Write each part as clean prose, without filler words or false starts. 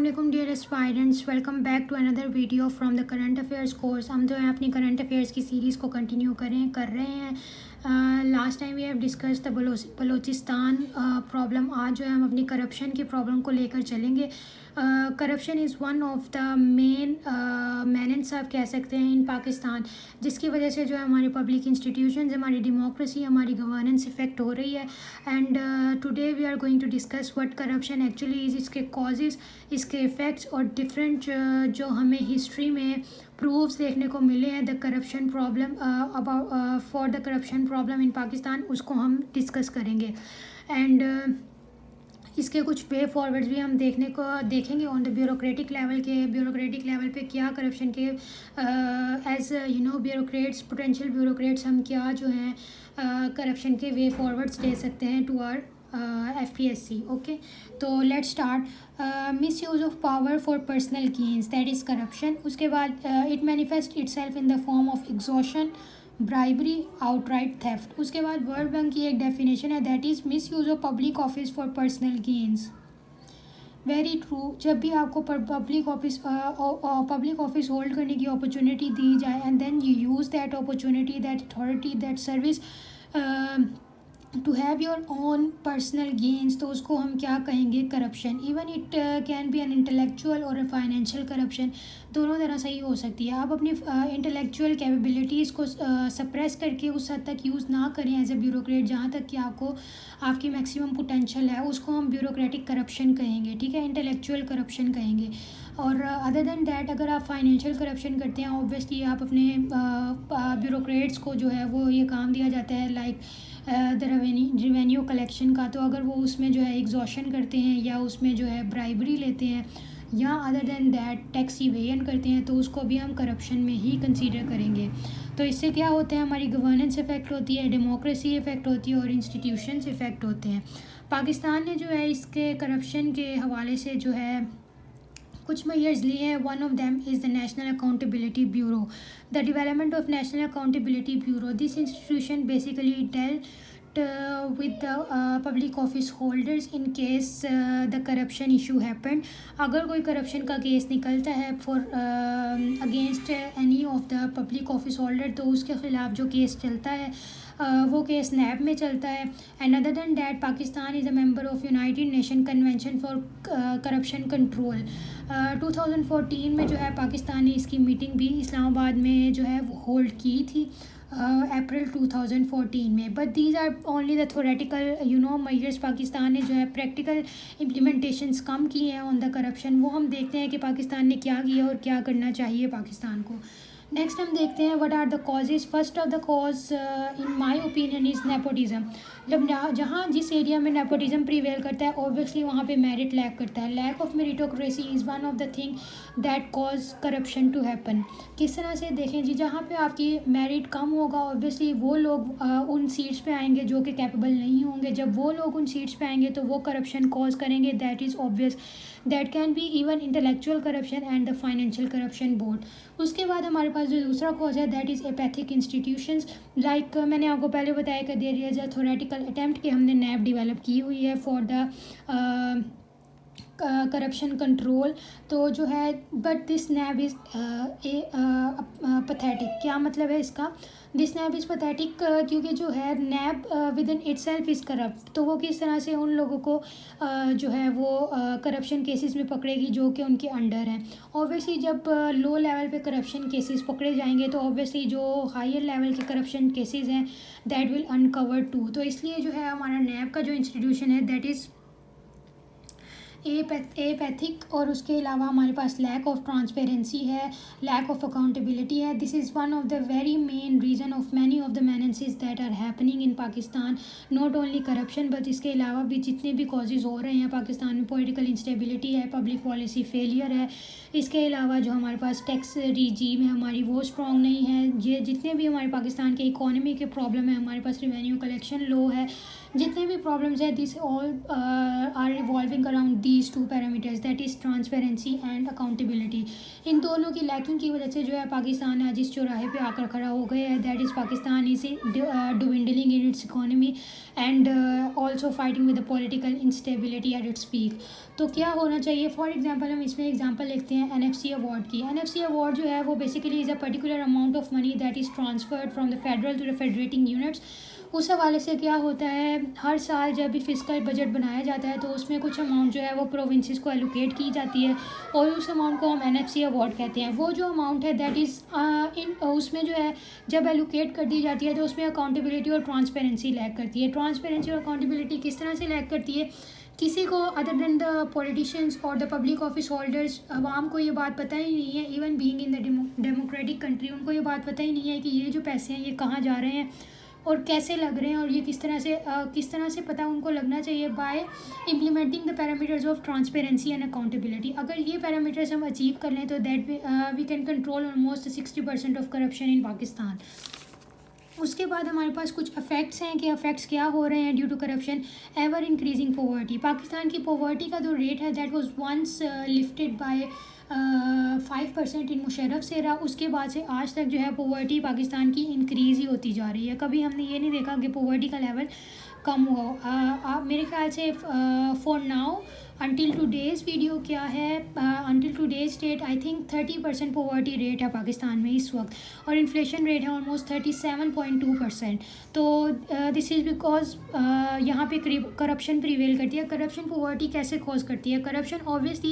वालेकुम dear aspirants, welcome back to another video from the current affairs course. हम जो है अपनी करंट अफेयर्स की सीरीज़ को कंटिन्यू कर रहे हैं। Last time we have discuss the Balochistan problem. आज जो है हम अपनी करप्शन की प्रॉब्लम को लेकर चलेंगे। Corruption is one of the main menace आप कह सकते हैं इन पाकिस्तान, जिसकी वजह से जो है हमारी पब्लिक इंस्टीट्यूशंस, हमारी डेमोक्रेसी, हमारी गवर्नेंस इफेक्ट हो रही है। And today we are going to discuss what corruption actually is, इसके कॉजेज़, इसके इफ़ेक्ट्स और डिफरेंट जो हमें हिस्ट्री में प्रूफ्स देखने को मिले हैं the corruption problem about for the corruption problem in Pakistan, उसको हम डिस्कस करेंगे। एंड इसके कुछ वे फॉरवर्ड्स भी हम देखेंगे ऑन द ब्यूरोक्रेटिक लेवल पे क्या करप्शन के as you know bureaucrats, potential bureaucrats, हम क्या जो हैं करप्शन के वे फॉरवर्ड्स दे सकते हैं टू आवर FPSC। ओके, तो let's start. Miss use of power for personal gains, that is corruption. उसके बाद it manifest itself in the form of exhaustion, bribery, outright theft. उसके बाद वर्ल्ड बैंक की एक डेफिनेशन है, that is miss use of public office for personal gains. Very true. जब भी आपको पब्लिक ऑफिस होल्ड करने की अपॉर्चुनिटी दी जाए and then you use that opportunity, that authority, that service to have your own personal gains, तो उसको हम क्या कहेंगे? Corruption. Even it can be an intellectual और फाइनेंशियल करप्शन, दोनों तरह से ही हो सकती है। आप अपनी इंटेलेक्चुअल कैपेबिलिटीज़ को सप्रेस करके उस हद तक यूज़ ना करें एज ए ब्यूरोक्रेट, जहाँ तक कि आपकी मैक्सिमम पोटेंशियल है, उसको हम ब्यूरोक्रेटिक करप्शन कहेंगे, ठीक है, इंटेलेक्चुअल करप्शन कहेंगे। और अदर देन दैट, अगर आप फाइनेंशियल करप्शन करते हैं, ऑब्वियसली आप अपने ब्यूरोक्रेट्स को जो है वो ये काम दिया जाता है लाइक द रेवेन्यू कलेक्शन का, तो अगर वो उसमें जो है एग्जॉशन करते हैं या उसमें जो है ब्राइबरी लेते हैं या other than that tax evasion करते हैं, तो उसको भी हम करप्शन में ही कंसीडर करेंगे। तो इससे क्या होता है? हमारी गवर्नेंस इफेक्ट होती है, डेमोक्रेसी इफेक्ट होती है और इंस्टीट्यूशंस इफेक्ट होते हैं। पाकिस्तान ने जो है इसके करप्शन के हवाले से जो है कुछ मेजर्स लिए हैं। One of them is the national accountability bureau. The development of national accountability bureau, this institution basically dealt with the public office holders in case the corruption issue happened। अगर कोई करप्शन का case निकलता है for against any of the public office holder, तो उसके ख़िलाफ़ जो case चलता है वो केस नैब में चलता है। And other than that, Pakistan is a member of United nation convention for corruption control. 2014 में जो है पाकिस्तान ने इसकी मीटिंग भी इस्लामाबाद में जो है वो होल्ड की थी अप्रैल 2014 में। But these are only the theoretical measures. Pakistan ने जो है प्रैक्टिकल इम्प्लीमेंटेशंस कम की हैं ऑन द करप्शन। वो हम देखते हैं कि पाकिस्तान ने क्या किया और क्या करना चाहिए पाकिस्तान को। नेक्स्ट हम देखते हैं what are the causes. First of the cause in my opinion is nepotism. जब जहाँ जिस एरिया में नेपोटिज़म प्रिवेल करता है, ऑब्वियसली वहाँ पे मेरिट लैक करता है। Lack of meritocracy is one of the thing that cause corruption to happen. किस तरह से देखें जी, जहाँ पे आपकी मेरिट कम होगा, ऑब्वियसली वो लोग उन सीट्स पे आएंगे जो कि कैपेबल नहीं होंगे। जब वो लोग उन सीट्स पे आएंगे तो वो करप्शन कॉज करेंगे, that is obvious. That can be even intellectual corruption and the financial corruption both. उसके बाद हमारे पास जो दूसरा कॉज है, that is apathetic institutions. Like मैंने आपको पहले बताया कि there is a theoretical attempt कि हमने नैब डेवलप की हुई है फॉर द करप्शन कंट्रोल, तो जो है but this NAB is pathetic. क्या मतलब है इसका? दिस नैब इज़ पैथेटिक क्योंकि जो है NAB within itself is corrupt. तो वो किस तरह से उन लोगों को जो है वो करप्शन केसेस में पकड़ेगी जो कि उनके अंडर हैं। ऑब्वियसली जब लो लेवल पे करप्शन केसेस पकड़े जाएंगे तो ऑब्वियसली जो हायर लेवल के करप्शन केसेस हैं दैट विल अनकवर टू। तो इसलिए जो है हमारा नैब का जो इंस्टीट्यूशन है दैट इज़ एपैथिक। और उसके अलावा हमारे पास लैक ऑफ ट्रांसपेरेंसी है, लैक ऑफ अकाउंटेबिलिटी है। This is one of the very main reason of many of the menaces that are happening in Pakistan. Not only corruption but इसके अलावा भी जितने भी कॉजेज़ हो रहे हैं पाकिस्तान में, पॉलिटिकल इंस्टेबिलिटी है, पब्लिक पॉलिसी फेलियर है। इसके अलावा जो हमारे पास टैक्स रिजीम है हमारी वो स्ट्रॉन्ग नहीं है। ये जितने भी हमारे पाकिस्तान के इकोनॉमी के प्रॉब्लम है, हमारे पास रेवेन्यू कलेक्शन लो है, जितने भी प्रॉब्लम्स है this all are revolving around these two parameters, that is transparency and accountability. इन दोनों की लैकिंग की वजह से जो है पाकिस्तान आज इस चौराहे पे आकर खड़ा हो गया है, that is Pakistan is dwindling in its economy and also fighting with the political instability at its peak। तो क्या होना चाहिए, फॉर एग्जांपल हम इसमें एग्जांपल लिखते हैं NFC अवार्ड की। NFC अवार्ड जो है वो basically is a particular amount of money that is transferred from the federal to the federating units. उस हवाले से क्या होता है, हर साल जब भी फिस्कल बजट बनाया जाता है तो उसमें कुछ अमाउंट जो है वो प्रोविंसेस को एलोकेट की जाती है और उस अमाउंट को हम NFC अवार्ड कहते हैं। वो जो अमाउंट है दैट इज़ इन उसमें जो है जब एलोकेट कर दी जाती है तो उसमें अकाउंटेबिलिटी और ट्रांसपेरेंसी लैक करती है। ट्रांसपेरेंसी और अकाउंटेबिलिटी किस तरह से लैक करती है, किसी को अदर देन द पॉलिटिशियंस और द पब्लिक ऑफिस होल्डर्स, आवाम को ये बात पता ही नहीं है, even being in the democratic country उनको ये बात पता ही नहीं है कि ये जो पैसे हैं ये कहाँ जा रहे हैं और कैसे लग रहे हैं और ये किस तरह से पता उनको लगना चाहिए by implementing the parameters of transparency and accountability. अगर ये पैरामीटर्स हम अचीव कर लें तो that we can control almost 60% of corruption in Pakistan. उसके बाद हमारे पास कुछ इफ़ेक्ट्स हैं कि इफ़ेक्ट्स क्या हो रहे हैं due to corruption. Ever increasing poverty, Pakistan की पॉवर्टी का जो रेट है that was once lifted by 5% in Musharraf से रहा, उसके बाद से आज तक जो है पॉवर्टी पाकिस्तान की इंक्रीज़ ही होती जा रही है। कभी हमने ये नहीं देखा कि पॉवर्टी का लेवल कम हुआ। मेरे ख्याल से for now until today's video क्या है, until today's date I think 30% poverty rate है पाकिस्तान में इस वक्त और इन्फ्लेशन रेट है ऑलमोस्ट 37.2%। तो दिस इज़ बिकॉज यहाँ पे करप्शन प्रिवेल करती है। करप्शन पॉवर्टी कैसे कॉज करती है, करप्शन ऑब्वियसली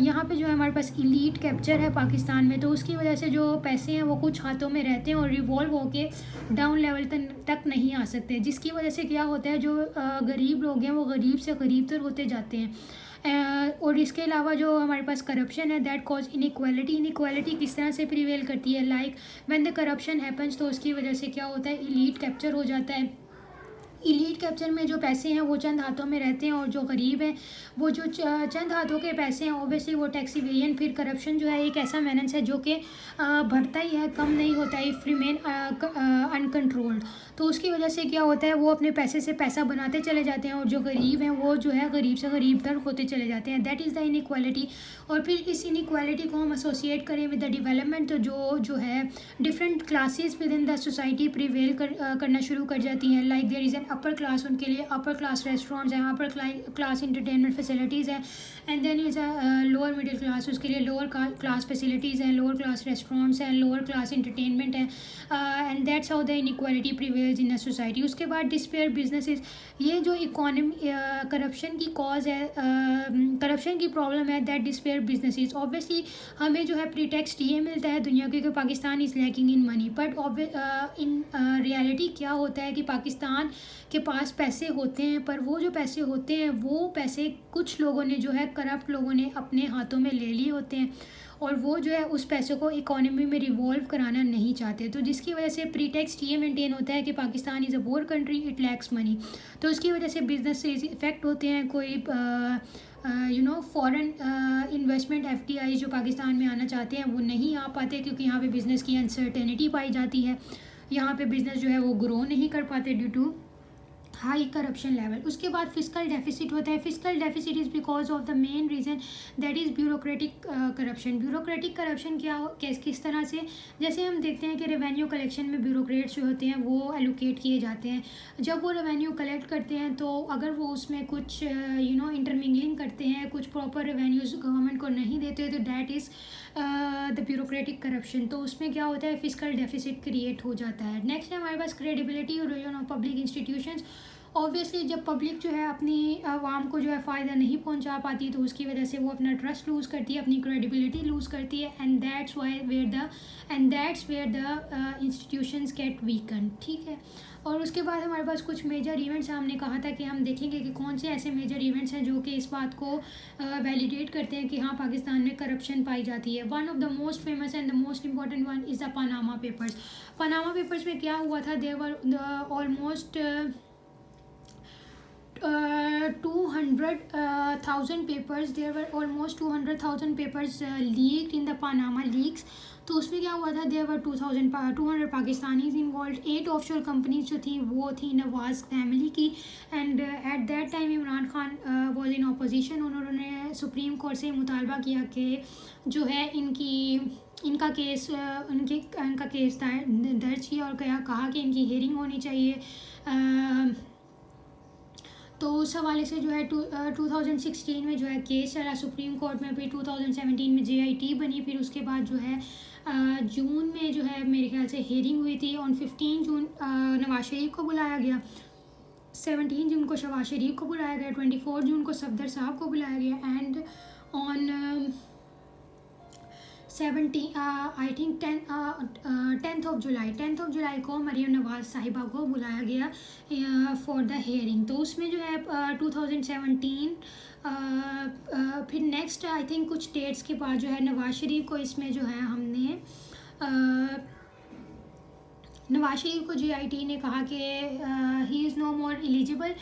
यहाँ पे जो है हमारे पास इलीट कैप्चर है पाकिस्तान में, तो उसकी वजह से जो पैसे हैं वो कुछ हाथों में रहते हैं और रिवॉल्व होके डाउन लेवल तक नहीं आ सकते, जिसकी वजह से क्या होता है जो गरीब लोग हैं वो गरीब से गरीब तर होते जाते हैं। और इसके अलावा जो हमारे पास करप्शन है दैट कॉज इनइक्वालिटी। इनइक्वालिटी किस तरह से प्रिवेल करती है, like when the corruption happens, तो उसकी वजह से क्या होता है इलीट कैप्चर हो जाता है। इलीट कैप्चर में जो पैसे हैं वो चंद हाथों में रहते हैं और जो गरीब हैं वो जो चंद हाथों के पैसे हैं ऑब्वियसली वो टैक्स इवेजन। फिर करप्शन जो है एक ऐसा मेनेंस है जो कि बढ़ता ही है, कम नहीं होता है, इफ रिमेन अनकंट्रोल्ड। तो उसकी वजह से क्या होता है वो अपने पैसे से पैसा बनाते चले जाते हैं और जो गरीब हैं वो जो है गरीब से गरीब तर होते चले जाते हैं। That is the inequality. और फिर इस इनइक्वालिटी को हम एसोसिएट करें विद द डेवलपमेंट, तो जो है different classes within the society prevail करना शुरू कर जाती हैं। Like there is an upper class, उनके लिए अपर क्लास रेस्टोरेंट्स हैं, अपर क्लास इंटरटेनमेंट फैसिलिटीज़ हैं, and then is a lower middle class, उसके लिए लोअर क्लास फैसिलिटीज़ हैं, लोअर क्लास रेस्टोरेंट्स हैं, लोअर क्लास इंटरटेनमेंट है, and that's how the inequality prevails in the society. उसके बाद despair businesses, ये जो इकोनॉमी करप्शन की कॉज है, करप्शन की प्रॉब्लम है दैट डिस्पेयर बिजनेसेस। ऑब्वियसली हमें जो है प्रीटेक्स्ट ये मिलता है दुनिया के कि Pakistan is lacking in money, but in reality क्या होता है कि पाकिस्तान के पास पैसे होते हैं पर वो जो पैसे होते हैं वो पैसे कुछ लोगों ने जो है करप्ट लोगों ने अपने हाथों में ले लिए होते हैं और वो जो है उस पैसों को इकोनॉमी में रिवॉल्व कराना नहीं चाहते, तो जिसकी वजह से प्रीटेक्स्ट ये मेंटेन होता है कि Pakistan is a poor country, it lacks money. तो उसकी वजह से बिजनेस से इफेक्ट होते हैं। कोई फॉरेन इन्वेस्टमेंट FDI जो पाकिस्तान में आना चाहते हैं वो नहीं आ पाते क्योंकि यहाँ पे बिज़नेस की अनसर्टेनिटी पाई जाती है, यहाँ पे बिज़नेस जो है वो ग्रो नहीं कर पाते due to high corruption level. उसके बाद फिस्कल डेफिसिट होता है। Fiscal deficit is because of the main reason that is bureaucratic corruption. Bureaucratic corruption किस तरह से, जैसे हम देखते हैं कि रेवेन्यू कलेक्शन में ब्यूरोक्रेट्स जो होते हैं वो एलोकेट किए जाते हैं। जब वो रेवेन्यू कलेक्ट करते हैं तो अगर वो उसमें कुछ इंटरमिंगलिंग करते हैं, कुछ प्रॉपर रेवेन्यूज गवर्नमेंट को नहीं देते तो that is the bureaucratic corruption. तो उसमें क्या होता है फिस्कल डेफिसिट क्रिएट हो जाता है। नेक्स्ट है हमारे पास क्रेडिबिलिटी और पब्लिक इंस्टीट्यूशंस। ऑब्वियसली जब पब्लिक जो है अपनी आवाम को जो है फ़ायदा नहीं पहुंचा पाती तो उसकी वजह से वो अपना ट्रस्ट लूज़ करती है, अपनी क्रेडिबिलिटी लूज़ करती है, and that's where the institutions get weaken. ठीक है, और उसके बाद हमारे पास कुछ मेजर इवेंट्स, हमने कहा था कि हम देखेंगे कि कौन से ऐसे मेजर इवेंट्स हैं जो कि इस बात को वैलिडेट करते हैं कि हाँ पाकिस्तान में करप्शन पाई जाती है। One of the most famous and the most important one is the Panama Papers. Panama Papers में क्या हुआ था, there were almost 200,000 papers, there were almost 200,000 papers leaked in the Panama leaks. तो उसमें क्या हुआ था, there were 200 Pakistanis involved. 8 offshore companies जो थी वो थी नवाज फैमिली की। And at that time Imran Khan was in opposition. उन्होंने सुप्रीम कोर्ट से मुतालबा किया कि जो है इनका केस दर्ज किया और कहा कि इनकी हियरिंग होनी चाहिए। तो उस हवाले से जो है 2016 में जो है केस चला सुप्रीम कोर्ट में। फिर 2017 में JIT बनी। फिर उसके बाद जो है जून में जो है मेरे ख्याल से हियरिंग हुई थी। ऑन 15 जून नवाज शरीफ को बुलाया गया, 17 जून को शहबाज शरीफ को बुलाया गया, 24 जून को सफदर साहब को बुलाया गया। And on 10th of July को मरीम नवाज साहिबा को बुलाया गया फॉर द हियरिंग। तो उसमें जो है 2017 फिर नेक्स्ट आई थिंक कुछ डेट्स के बाद जो है नवाज शरीफ को इसमें जो है हमने नवाज शरीफ को JIT ने कहा कि he is no more eligible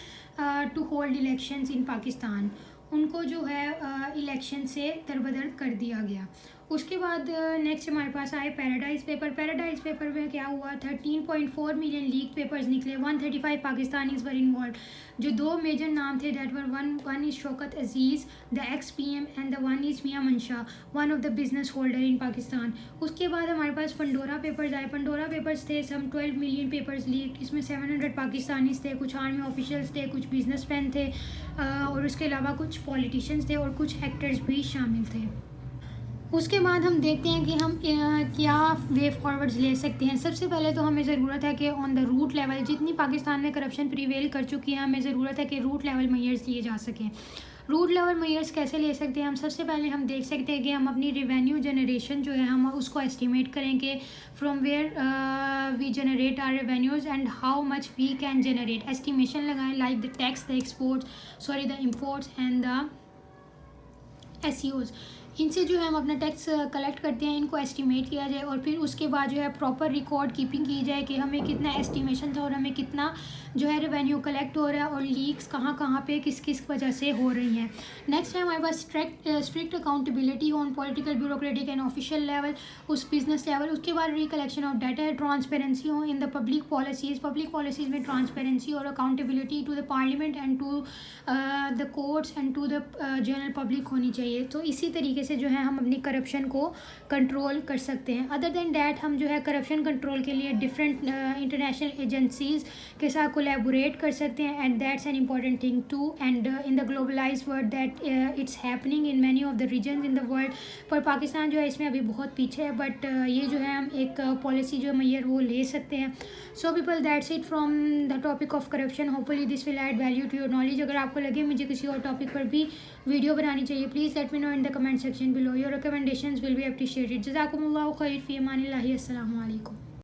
to hold elections in Pakistan. उनको जो है इलेक्शन से दरबदर कर दिया गया। उसके बाद नेक्स्ट हमारे पास आए पैराडाइज पेपर में क्या हुआ, 13.4 मिलियन लीक पेपर्स निकले। 135 पाकिस्तानीज वर इन्वॉल्व। जो 2 मेजर नाम थे, that were one is Shaukat Aziz the ex-PM and the one is Mian Mansha, one of the business holder in Pakistan. उसके बाद हमारे पास पंडोरा पेपर्स आए। पंडोरा पेपर्स थे सम 12 मिलियन पेपर्स लीक। इसमें 700 पाकिस्तानीज थे, कुछ आर्मी ऑफिशियल्स थे, कुछ बिजनेसमैन थे और उसके अलावा कुछ पॉलिटिशियंस थे और कुछ एक्टर्स भी शामिल थे। उसके बाद हम देखते हैं कि हम क्या वे फॉरवर्ड्स ले सकते हैं। सबसे पहले तो हमें ज़रूरत है कि ऑन द रूट लेवल जितनी पाकिस्तान में करप्शन प्रिवेल कर चुकी है, हमें ज़रूरत है कि रूट लेवल मेजर्स लिए जा सकें। रूट लेवल मेजर्स कैसे ले सकते हैं हम, सबसे पहले हम देख सकते हैं कि हम अपनी रेवेन्यू जनरेशन जो है हम उसको एस्टिमेट करें कि from where we generate our revenues and how much we can generate. Estimation लगाएं like the tax, the imports and the SEOs। इनसे जो है हम अपना टैक्स कलेक्ट करते हैं, इनको एस्टिमेट किया जाए और फिर उसके बाद जो है प्रॉपर रिकॉर्ड कीपिंग की जाए कि हमें कितना एस्टिमेशन था और हमें कितना जो है रेवेन्यू कलेक्ट हो रहा है और लीक्स कहाँ पे किस वजह से हो रही हैं। नेक्स्ट है हमारे पास strict accountability on political, bureaucratic and official level, उस बिजनेस लेवल। उसके बाद रिकलेक्शन ऑफ डाटा है, ट्रांसपेरेंसी हो इन द पब्लिक पॉलिसीज़ में ट्रांसपेरेंसी और accountability to the parliament and to the courts and to the general public होनी चाहिए। तो इसी तरीके से जो है हम अपनी करप्शन को कंट्रोल कर सकते हैं। अदर देन डैट हम जो है करप्शन कंट्रोल के लिए डिफरेंट इंटरनेशनल एजेंसीज़ के साथ कोलैबोरेट कर सकते हैं and that's an important thing too. And in the globalized world that it's happening in many of the regions in the world. पर पाकिस्तान जो है इसमें अभी बहुत पीछे है, बट ये जो है हम एक पॉलिसी जो मैयर वो ले सकते हैं। So people, that's it from the topic of corruption. Hopefully this will add value to your knowledge. अगर आपको लगे मुझे किसी और टॉपिक पर भी वीडियो बनानी चाहिए, please let me know in the comment section below. Your recommendations will be appreciated. जज़ाकुमुल्लाहु खैर, फ़ी अमानिल्लाहि। अस्सलामु अलैकुम।